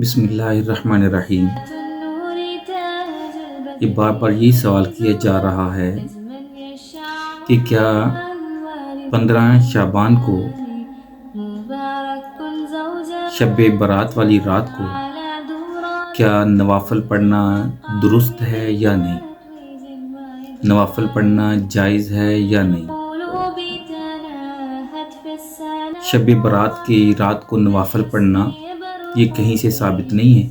بسم اللہ الرحمن الرحیم۔ یہ بار بار یہ سوال کیا جا رہا ہے کہ کیا 15 شعبان کو شب برات والی رات کو کیا نوافل پڑھنا درست ہے یا نہیں، نوافل پڑھنا جائز ہے یا نہیں۔ شب برات کی رات کو نوافل پڑھنا یہ کہیں سے ثابت نہیں ہے۔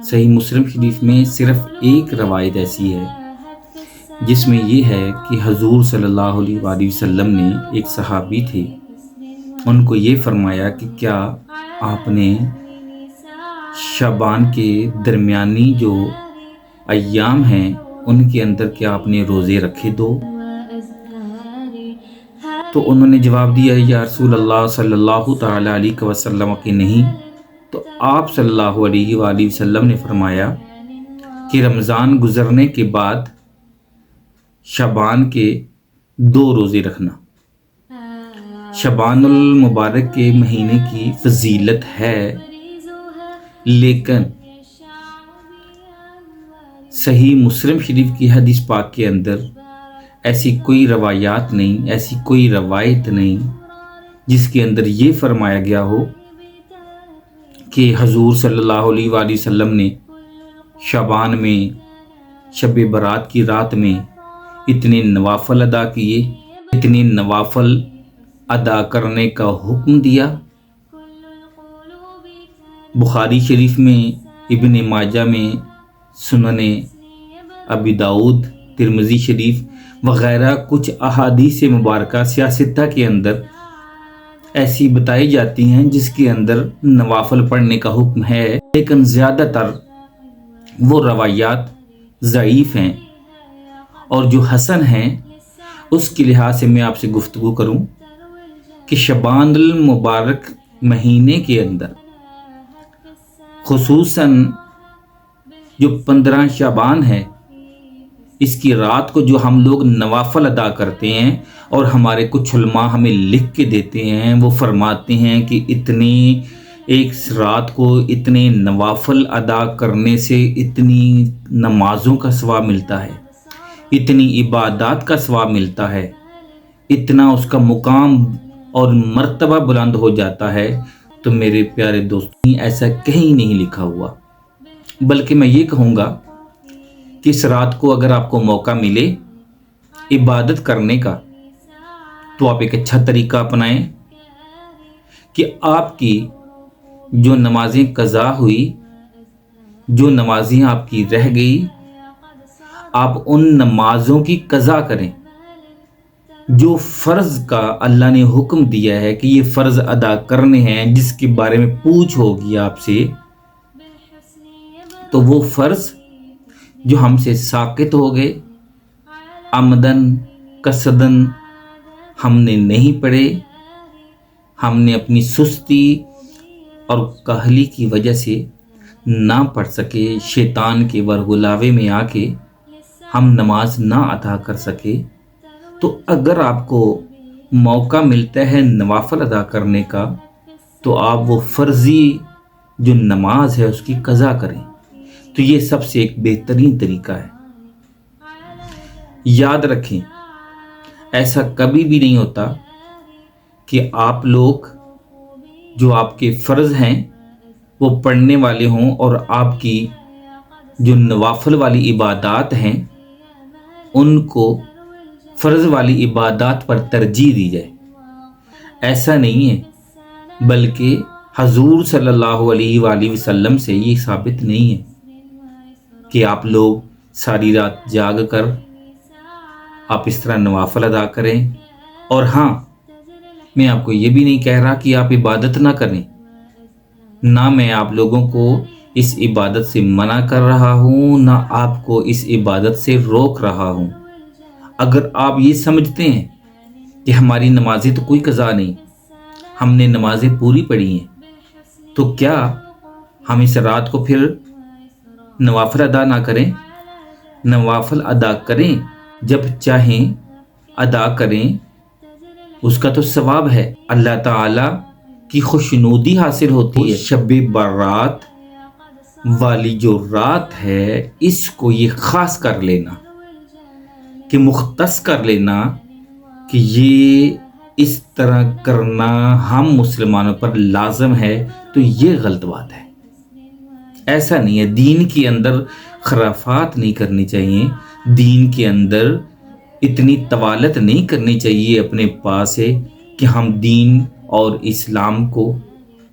صحیح مسلم شریف میں صرف ایک روایت ایسی ہے جس میں یہ ہے کہ حضور صلی اللہ علیہ وآلہ وسلم نے ایک صحابی تھے، ان کو یہ فرمایا کہ کیا آپ نے شعبان کے درمیانی جو ایام ہیں ان کے اندر کیا آپ نے روزے رکھے دو؟ تو انہوں نے جواب دیا یا رسول اللہ صلی اللہ تعالی علیہ وسلم کہ نہیں۔ تو آپ صلی اللہ علیہ وآلہ وسلم نے فرمایا کہ رمضان گزرنے کے بعد شعبان کے 2 روزے رکھنا۔ شعبان المبارک کے مہینے کی فضیلت ہے، لیکن صحیح مسلم شریف کی حدیث پاک کے اندر ایسی کوئی روایات نہیں، ایسی کوئی روایت نہیں جس کے اندر یہ فرمایا گیا ہو کہ حضور صلی اللہ علیہ وآلہ وسلم نے شعبان میں شب برات کی رات میں اتنے نوافل ادا کیے، اتنے نوافل ادا کرنے کا حکم دیا۔ بخاری شریف میں، ابن ماجہ میں، سنن ابی داؤد، ترمذی شریف وغیرہ کچھ احادیث مبارکہ سیاستہ کے اندر ایسی بتائی جاتی ہیں جس کے اندر نوافل پڑھنے کا حکم ہے، لیکن زیادہ تر وہ روایات ضعیف ہیں، اور جو حسن ہیں اس کے لحاظ سے میں آپ سے گفتگو کروں کہ شعبان المبارک مہینے کے اندر خصوصاً جو 15 شعبان ہے، اس کی رات کو جو ہم لوگ نوافل ادا کرتے ہیں، اور ہمارے کچھ علماء ہمیں لکھ کے دیتے ہیں، وہ فرماتے ہیں کہ اتنی ایک رات کو اتنے نوافل ادا کرنے سے اتنی نمازوں کا ثواب ملتا ہے، اتنی عبادات کا ثواب ملتا ہے، اتنا اس کا مقام اور مرتبہ بلند ہو جاتا ہے۔ تو میرے پیارے دوستوں، ایسا کہیں نہیں لکھا ہوا، بلکہ میں یہ کہوں گا کہ اس رات کو اگر آپ کو موقع ملے عبادت کرنے کا تو آپ ایک اچھا طریقہ اپنائیں کہ آپ کی جو نمازیں قضا ہوئی، جو نمازیں آپ کی رہ گئی، آپ ان نمازوں کی قضا کریں۔ جو فرض کا اللہ نے حکم دیا ہے کہ یہ فرض ادا کرنے ہیں، جس کے بارے میں پوچھ ہوگی آپ سے، تو وہ فرض جو ہم سے ساقط ہو گئے، عمدن قصدن ہم نے نہیں پڑھے، ہم نے اپنی سستی اور کاہلی کی وجہ سے نہ پڑھ سکے، شیطان کے ورغلاوے میں آ کے ہم نماز نہ ادا کر سکے، تو اگر آپ کو موقع ملتا ہے نوافل ادا کرنے کا تو آپ وہ فرضی جو نماز ہے اس کی قضا کریں۔ تو یہ سب سے ایک بہترین طریقہ ہے۔ یاد رکھیں، ایسا کبھی بھی نہیں ہوتا کہ آپ لوگ جو آپ کے فرض ہیں وہ پڑھنے والے ہوں اور آپ کی جو نوافل والی عبادات ہیں ان کو فرض والی عبادات پر ترجیح دی جائے۔ ایسا نہیں ہے، بلکہ حضور صلی اللہ علیہ وآلہ وسلم سے یہ ثابت نہیں ہے کہ آپ لوگ ساری رات جاگ کر آپ اس طرح نوافل ادا کریں۔ اور ہاں، میں آپ کو یہ بھی نہیں کہہ رہا کہ آپ عبادت نہ کریں، نہ میں آپ لوگوں کو اس عبادت سے منع کر رہا ہوں، نہ آپ کو اس عبادت سے روک رہا ہوں۔ اگر آپ یہ سمجھتے ہیں کہ ہماری نمازیں تو کوئی قضا نہیں، ہم نے نمازیں پوری پڑھی ہیں، تو کیا ہم اس رات کو پھر نوافل ادا نہ کریں؟ نوافل ادا کریں، جب چاہیں ادا کریں، اس کا تو ثواب ہے۔ اللہ تعالیٰ کی خوشنودی حاصل ہوتی ہے۔ شب برات والی جو رات ہے اس کو یہ خاص کر لینا، کہ مختص کر لینا کہ یہ اس طرح کرنا ہم مسلمانوں پر لازم ہے، تو یہ غلط بات ہے۔ ایسا نہیں ہے، دین کے اندر خرافات نہیں کرنی چاہیے، دین کے اندر اتنی طوالت نہیں کرنی چاہیے اپنے پاس سے کہ ہم دین اور اسلام کو،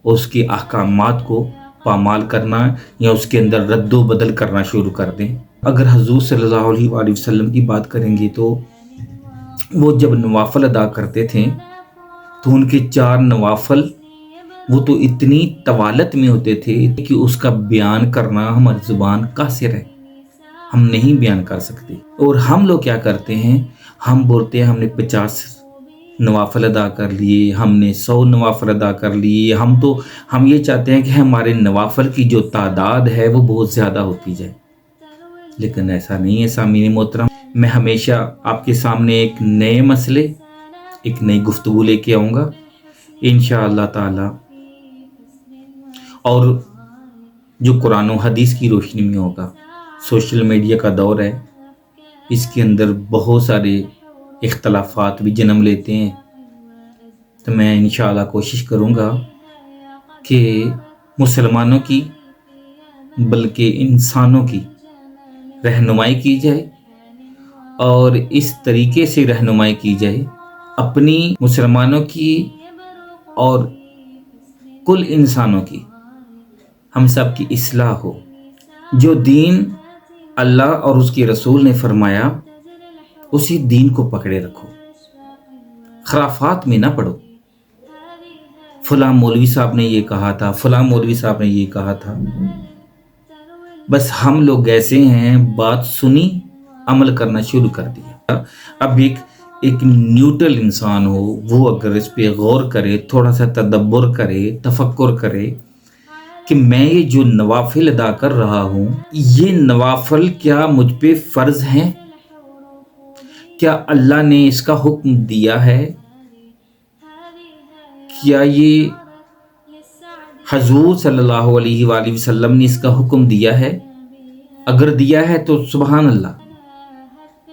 اس کے احکامات کو پامال کرنا یا اس کے اندر رد و بدل کرنا شروع کر دیں۔ اگر حضور صلی اللہ علیہ وآلہ وسلم کی بات کریں گے تو وہ جب نوافل ادا کرتے تھے تو ان کے 4 نوافل وہ تو اتنی طوالت میں ہوتے تھے کہ اس کا بیان کرنا ہماری زبان قاصر ہے، ہم نہیں بیان کر سکتے۔ اور ہم لوگ کیا کرتے ہیں، ہم بولتے ہیں ہم نے 50 نوافل ادا کر لیے، ہم نے 100 نوافل ادا کر لیے، ہم یہ چاہتے ہیں کہ ہمارے نوافل کی جو تعداد ہے وہ بہت زیادہ ہوتی جائے، لیکن ایسا نہیں ہے سامعین محترم۔ میں ہمیشہ آپ کے سامنے ایک نئے مسئلے، ایک نئی گفتگو لے کے آؤں گا انشاءاللہ تعالی، اور جو قرآن و حدیث کی روشنی میں ہوگا۔ سوشل میڈیا کا دور ہے، اس کے اندر بہت سارے اختلافات بھی جنم لیتے ہیں، تو میں انشاءاللہ کوشش کروں گا کہ مسلمانوں کی بلکہ انسانوں کی رہنمائی کی جائے، اور اس طریقے سے رہنمائی کی جائے اپنی، مسلمانوں کی اور کل انسانوں کی، ہم سب کی اصلاح ہو۔ جو دین اللہ اور اس کے رسول نے فرمایا اسی دین کو پکڑے رکھو، خرافات میں نہ پڑو، فلاں مولوی صاحب نے یہ کہا تھا، فلاں مولوی صاحب نے یہ کہا تھا، بس ہم لوگ ایسے ہیں، بات سنی عمل کرنا شروع کر دیا۔ اب ایک نیوٹرل انسان ہو، وہ اگر اس پہ غور کرے، تھوڑا سا تدبر کرے، تفکر کرے کہ میں یہ جو نوافل ادا کر رہا ہوں، یہ نوافل کیا مجھ پہ فرض ہیں؟ کیا اللہ نے اس کا حکم دیا ہے؟ کیا یہ حضور صلی اللہ علیہ وآلہ وسلم نے اس کا حکم دیا ہے؟ اگر دیا ہے تو سبحان اللہ،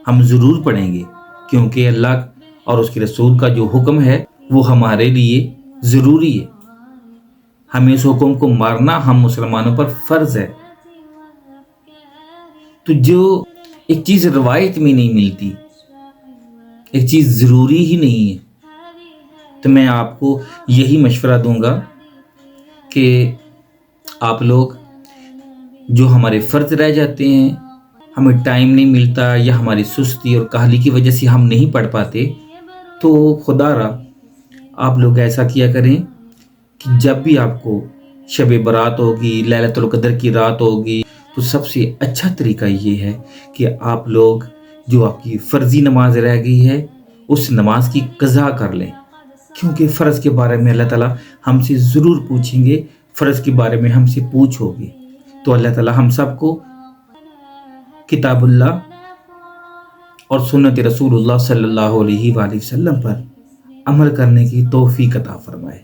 ہم ضرور پڑھیں گے، کیونکہ اللہ اور اس کے رسول کا جو حکم ہے وہ ہمارے لیے ضروری ہے، ہمیں اس حکم کو مارنا ہم مسلمانوں پر فرض ہے۔ تو جو ایک چیز روایت میں نہیں ملتی، ایک چیز ضروری ہی نہیں ہے، تو میں آپ کو یہی مشورہ دوں گا کہ آپ لوگ جو ہمارے فرض رہ جاتے ہیں، ہمیں ٹائم نہیں ملتا یا ہماری سستی اور کاہلی کی وجہ سے ہم نہیں پڑھ پاتے، تو خدا را آپ لوگ ایسا کیا کریں کہ جب بھی آپ کو شب برات ہوگی، لیلۃ القدر کی رات ہوگی، تو سب سے اچھا طریقہ یہ ہے کہ آپ لوگ جو آپ کی فرضی نماز رہ گئی ہے اس نماز کی قضا کر لیں، کیونکہ فرض کے بارے میں اللہ تعالیٰ ہم سے ضرور پوچھیں گے، فرض کے بارے میں ہم سے پوچھو گے۔ تو اللہ تعالیٰ ہم سب کو کتاب اللہ اور سنت رسول اللہ صلی اللہ علیہ وآلہ وسلم پر عمل کرنے کی توفیق عطا فرمائے۔